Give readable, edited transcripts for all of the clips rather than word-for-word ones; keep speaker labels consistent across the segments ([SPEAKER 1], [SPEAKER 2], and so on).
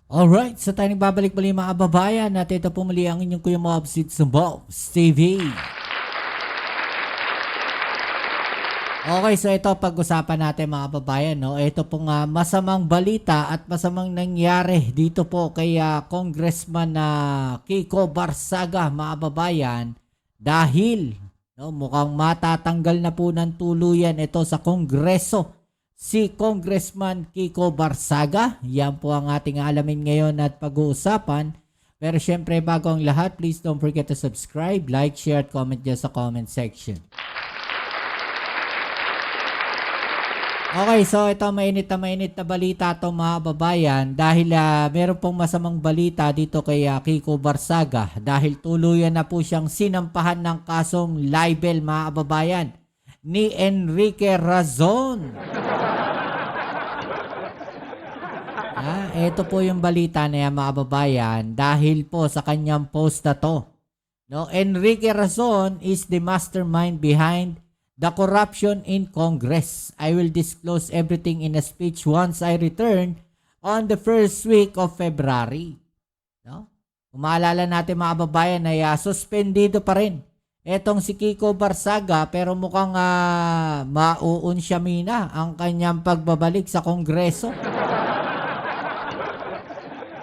[SPEAKER 1] Alright, so tayo nagbabalik muli mga kababayan at ito po muli ang inyong Kuya Mob sa Bob's TV. Okay, so ito pag-usapan natin mga kababayan, no? Ito pong masamang balita at masamang nangyari dito po kay Congressman Kiko Barsaga mga kababayan dahil mukhang matatanggal na po ng tuluyan ito sa Kongreso. Si Congressman Kiko Barsaga, yan po ang ating alamin ngayon at pag-uusapan. Pero syempre bago ang lahat, please don't forget to subscribe, like, share at comment dyan sa comment section. Okay, so ito mainit na balita ito mga babayan dahil meron pong masamang balita dito kay Kiko Barsaga dahil tuluyan na po siyang sinampahan ng kasong libel mga babayan ni Enrique Razon. Ito po yung balita na yan mga babayan dahil po sa kanyang post na to. Enrique Razon is the mastermind behind the corruption in Congress. I will disclose everything in a speech once I return on the first week of February. Kung maalala natin mga babayan ay suspendido pa rin etong si Kiko Barsaga pero mukhang mauunsyamina ang kanyang pagbabalik sa Kongreso.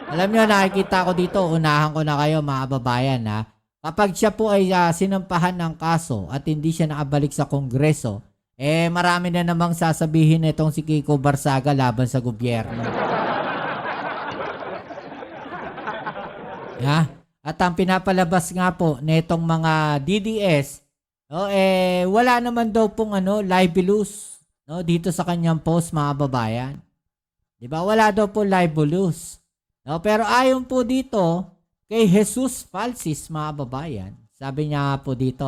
[SPEAKER 1] Alam nyo, nakikita ko dito, unahan ko na kayo mga babayan kapag siya po ay sinampahan ng kaso at hindi siya nakabalik sa Kongreso, marami na namang sasabihin itong si Kiko Barsaga laban sa gobyerno. At ang pinapalabas nga po nitong mga DDS, wala naman daw pong libelous dito sa kanyang post mga babayan. Diba? Wala daw po libelous. Pero ayon po dito kay Jesus Falsis mga babayan, sabi niya po dito,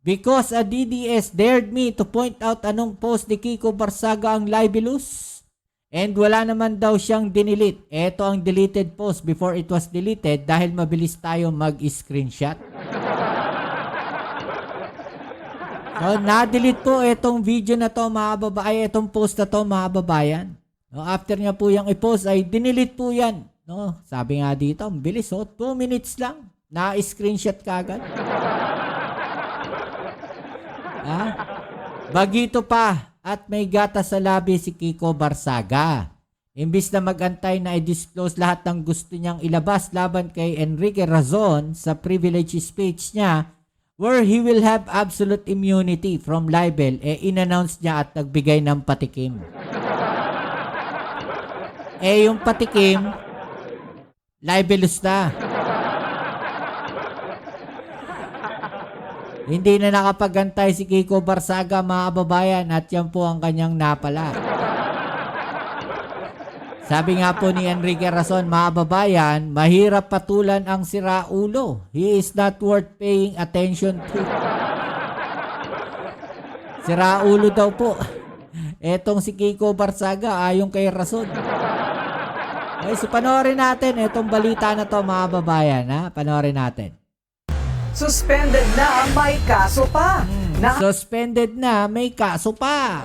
[SPEAKER 1] because a DDS dared me to point out anong post ni Kiko Barsaga ang libelous and wala naman daw siyang dinilit. Ito ang deleted post before it was deleted dahil mabilis tayo mag-screenshot. So, na-delete po itong video na to mga babayan, itong post na to mga babayan. After niya po yung i-post ay dinilit po yan. Sabi nga dito, ang bilis 2 minutes lang. Na-screenshot kagad. Bagito pa at may gata sa labi si Kiko Barsaga. Imbis na mag-antay na i-disclose lahat ng gusto niyang ilabas laban kay Enrique Razon sa privilege speech niya where he will have absolute immunity from libel, in-announce niya at nagbigay ng patikim. Yung patikim, libelous na. Hindi na nakapagantay si Kiko Barsaga mga babayan at yan po ang kanyang napala. Sabi nga po ni Enrique Razon mga babayan, mahirap patulan ang siraulo. He is not worth paying attention to. Siraulo daw po. Etong si Kiko Barsaga ayon kay Razon. So panoorin natin itong balita na to mga babayan. Panoorin natin.
[SPEAKER 2] Suspended na, may kaso pa.
[SPEAKER 1] Suspended na, may kaso pa.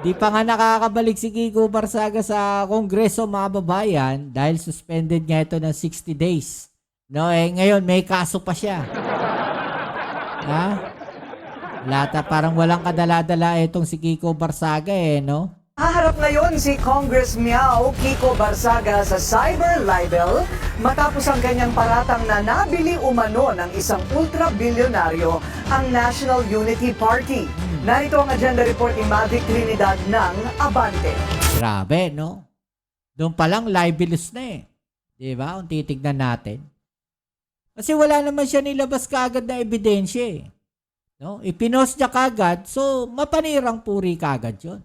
[SPEAKER 1] Di pa nga nakakabalik si Kiko Barsaga sa Kongreso mga babayan dahil suspended nga ito ng 60 days. Ngayon may kaso pa siya. Parang walang kadala-dala itong si Kiko Barsaga
[SPEAKER 2] Haharap ngayon si Congress Miao Kiko Barsaga sa cyber libel matapos ang kanyang paratang na nabili umano ng isang ultra-bilyonaryo ang National Unity Party. Narito ang agenda report ni Mavic Trinidad ng Abante.
[SPEAKER 1] Grabe, Doon palang libelous na Diba? Kung titignan natin. Kasi wala naman siya nilabas kaagad na ebidensya Ipinost niya kagad, so mapanirang puri kagad yun.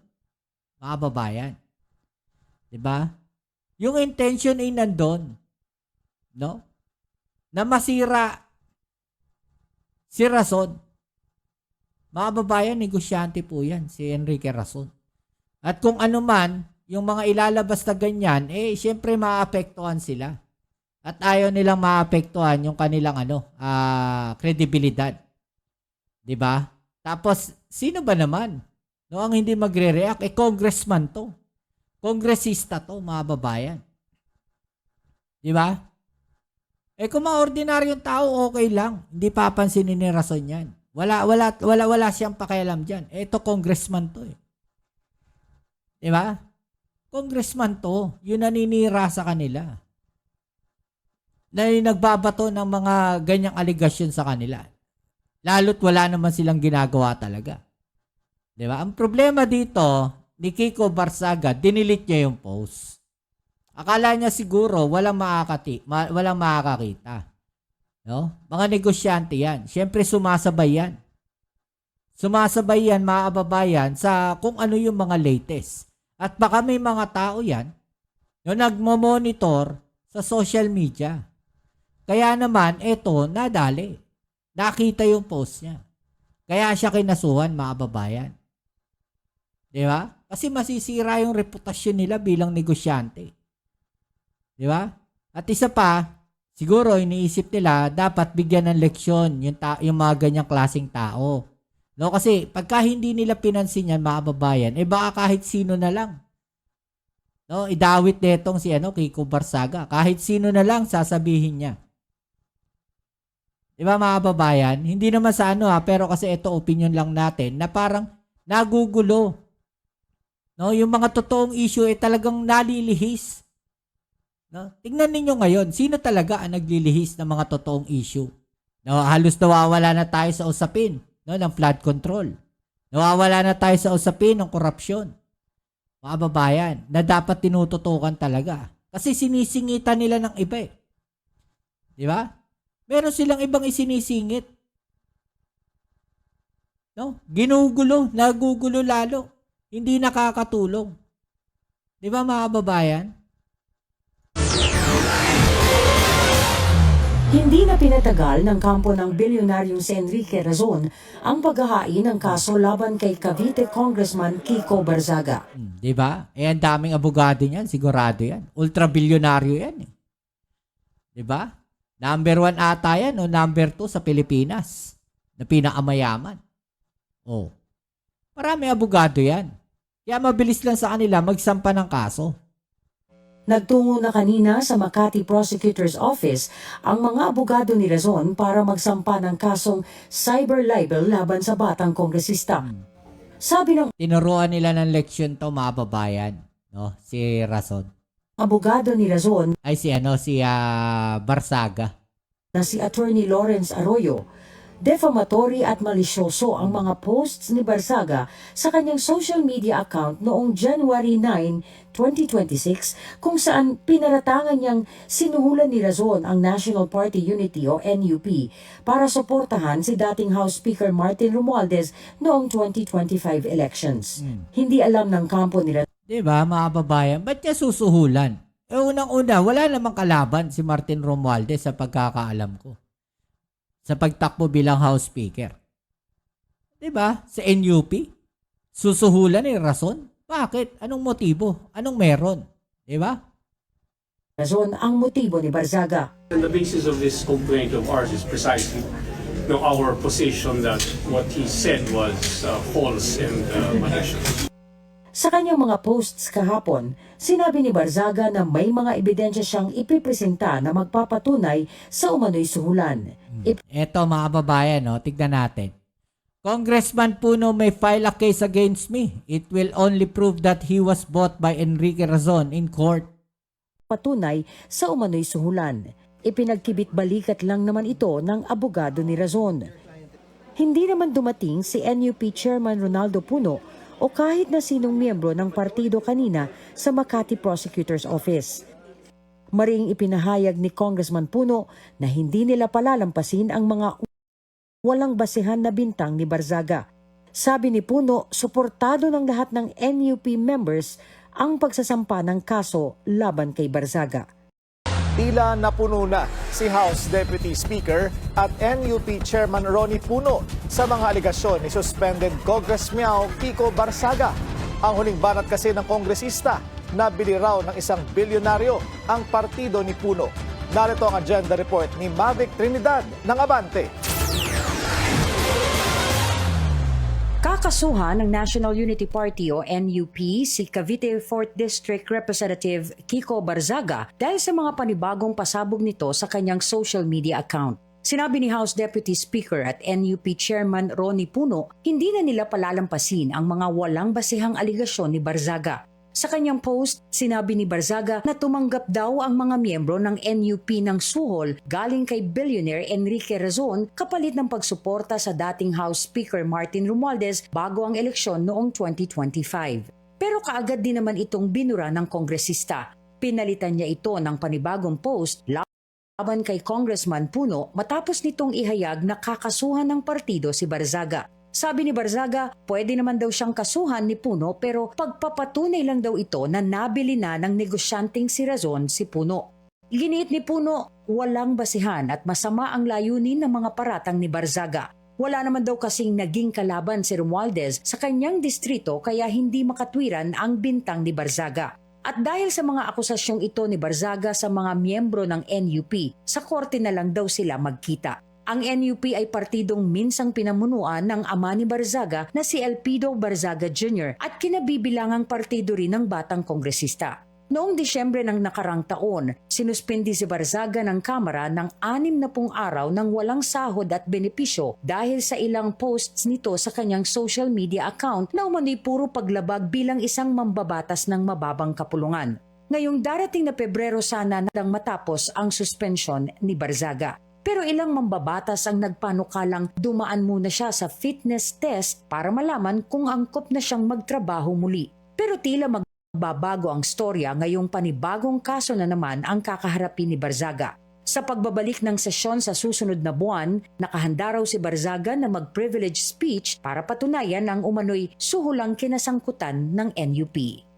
[SPEAKER 1] Mga babayan. Diba? Yung intention ay nandun. Na masira si Razon. Mga babayan, negosyante po yan, si Enrique Razon. At kung ano man, yung mga ilalabas na ganyan, syempre maapektuhan sila. At ayaw nilang maapektuhan yung kanilang kredibilidad. Diba? Tapos, sino ba naman No, ang hindi magre-react, congressman to. Kongresista to, mga babayan. Di ba? Kung mga ordinaryong tao, okay lang. Hindi papansinin ni Rason yan. Wala siyang pakialam dyan. Ito, congressman to eh. Di ba? Congressman to. Yun naninira sa kanila. Na nagbabato ng mga ganyang aligasyon sa kanila. Lalo't wala naman silang ginagawa talaga. Di ba? Ang problema dito, ni Kiko Barsaga, dinilit niya yung post. Akala niya siguro walang makakakita. No? Mga negosyante yan. Siyempre sumasabay yan. Sumasabay yan, mga kababayan, sa kung ano yung mga latest. At baka may mga tao yan yung nagmo-monitor sa social media. Kaya naman, eto, nadali. Nakita yung post niya. Kaya siya kinasuhan, mga kababayan. Di ba? Kasi masisira yung reputasyon nila bilang negosyante. Di ba? At isa pa, siguro iniisip nila dapat bigyan ng leksyon yung mga ganyang klaseng tao. No, kasi pagka hindi nila pinansin yan, mga kababayan, baka kahit sino na lang. No, idawit netong si Kiko Barsaga. Kahit sino na lang sasabihin niya. Di ba, mga kababayan? Hindi naman sa pero kasi ito opinion lang natin na parang nagugulo. No, yung mga totoong issue talagang nalilihis. No? Tingnan ninyo ngayon, sino talaga ang naglilihis ng mga totoong issue? No, halos nawawala na tayo sa usapin, no, ng flood control. Nawawala na tayo sa usapin ng korupsyon. Mga babayan, na dapat tinututukan talaga. Kasi sinisingitan nila ng iba eh. Di ba? Meron silang ibang isinisingit. No? Ginugulo, nagugulo lalo. Hindi nakakatulong. Di ba, mga babayan?
[SPEAKER 3] Hindi na pinatagal ng kampo ng bilyonaryong si Enrique Razon ang paghahain ng kaso laban kay Cavite Congressman Kiko Barzaga.
[SPEAKER 1] Di ba? Ang daming abogado niyan, sigurado yan. Ultra-bilyonaryo yan eh. Di ba? Number 1 ata yan o number 2 sa Pilipinas na pinakamayaman. Oh. Marami abogado yan. Kaya mabilis lang sa kanila magsampa ng kaso.
[SPEAKER 3] Nagtungo na kanina sa Makati Prosecutor's Office ang mga abogado ni Razon para magsampa ng kasong cyber libel laban sa batang kongresista. Sabi ng
[SPEAKER 1] Tinuruan nila ng leksyon to, mga babayan. No? Si Rason.
[SPEAKER 3] abogado ni Razon
[SPEAKER 1] Ay si Barsaga.
[SPEAKER 3] na si Attorney Lawrence Arroyo, defamatory at malisyoso ang mga posts ni Barzaga sa kanyang social media account noong January 9, 2026 kung saan pinaratangan niyang sinuhulan ni Razon ang National Party Unity o NUP para suportahan si dating House Speaker Martin Romualdez noong 2025 elections. Hindi alam ng kampo ni Razon
[SPEAKER 1] Diba, mga babayan? Ba't niya susuhulan? Unang-una, wala namang kalaban si Martin Romualdez sa pagkakaalam ko. Sa pagtakbo bilang House Speaker. Diba? Sa NUP? Susuhulan ni Rason? Bakit? Anong motibo? Anong meron? Diba?
[SPEAKER 3] Razon ang motibo ni Barzaga.
[SPEAKER 4] And the basis of this complaint of ours is precisely our position that what he said was false and malicious.
[SPEAKER 3] Sa kanyang mga posts kahapon, sinabi ni Barzaga na may mga ebidensya siyang ipipresenta na magpapatunay sa umano'y suhulan.
[SPEAKER 1] Eto, mga babayan, no? Tignan natin. Congressman Puno may file a case against me. It will only prove that he was bought by Enrique Razon in court.
[SPEAKER 3] Patunay sa umano'y suhulan. Ipinagkibit balikat lang naman ito ng abogado ni Razon. Hindi naman dumating si NUP Chairman Ronaldo Puno o kahit na sinong miyembro ng partido kanina sa Makati Prosecutor's Office. Maring ipinahayag ni Congressman Puno na hindi nila palalampasin ang mga walang basehan na bintang ni Barzaga. Sabi ni Puno, suportado ng lahat ng NUP members ang pagsasampa ng kaso laban kay Barzaga.
[SPEAKER 5] Tila napuno na si House Deputy Speaker at NUP Chairman Ronnie Puno sa mga aligasyon ni suspended Congressman Kiko Barzaga. Ang huling banat kasi ng kongresista, nabili raw ng isang bilyonaryo ang partido ni Puno. Narito ang agenda report ni Mavic Trinidad ng Abante.
[SPEAKER 3] Kakasuhan ng National Unity Party o NUP si Cavite 4th District Representative Kiko Barzaga dahil sa mga panibagong pasabog nito sa kanyang social media account. Sinabi ni House Deputy Speaker at NUP Chairman Ronnie Puno, hindi na nila palalampasin ang mga walang basihang aligasyon ni Barzaga. Sa kanyang post, sinabi ni Barzaga na tumanggap daw ang mga miyembro ng NUP ng suhol galing kay billionaire Enrique Razon kapalit ng pagsuporta sa dating House Speaker Martin Romualdez bago ang eleksyon noong 2025. Pero kaagad din naman itong binura ng kongresista. Pinalitan niya ito ng panibagong post laban kay Congressman Puno matapos nitong ihayag na kakasuhan ng partido si Barzaga. Sabi ni Barzaga, pwede naman daw siyang kasuhan ni Puno pero pagpapatunay lang daw ito na nabili na ng negosyanteng si Razon si Puno. Giniit ni Puno, walang basihan at masama ang layunin ng mga paratang ni Barzaga. Wala naman daw kasing naging kalaban si Romualdez sa kanyang distrito kaya hindi makatwiran ang bintang ni Barzaga. At dahil sa mga akusasyong ito ni Barzaga sa mga miyembro ng NUP, sa korte na lang daw sila magkita. Ang NUP ay partidong minsang pinamunuan ng ama ni Barzaga na si Elpidio Barzaga Jr. at kinabibilangang partido rin ng batang kongresista. Noong Disyembre ng nakarang taon, sinuspindi si Barzaga ng Kamara ng 60 araw ng walang sahod at benepisyo dahil sa ilang posts nito sa kanyang social media account na umano'y puro paglabag bilang isang mambabatas ng mababang kapulungan. Ngayong darating na Pebrero sana nang matapos ang suspensyon ni Barzaga. Pero ilang mambabatas ang nagpanukalang dumaan muna siya sa fitness test para malaman kung angkop na siyang magtrabaho muli. Pero tila magbabago ang storya ngayong panibagong kaso na naman ang kakaharapin ni Barzaga. Sa pagbabalik ng sesyon sa susunod na buwan, nakahanda raw si Barzaga na mag-privilege speech para patunayan ang umano'y suhulang kinasangkutan ng NUP.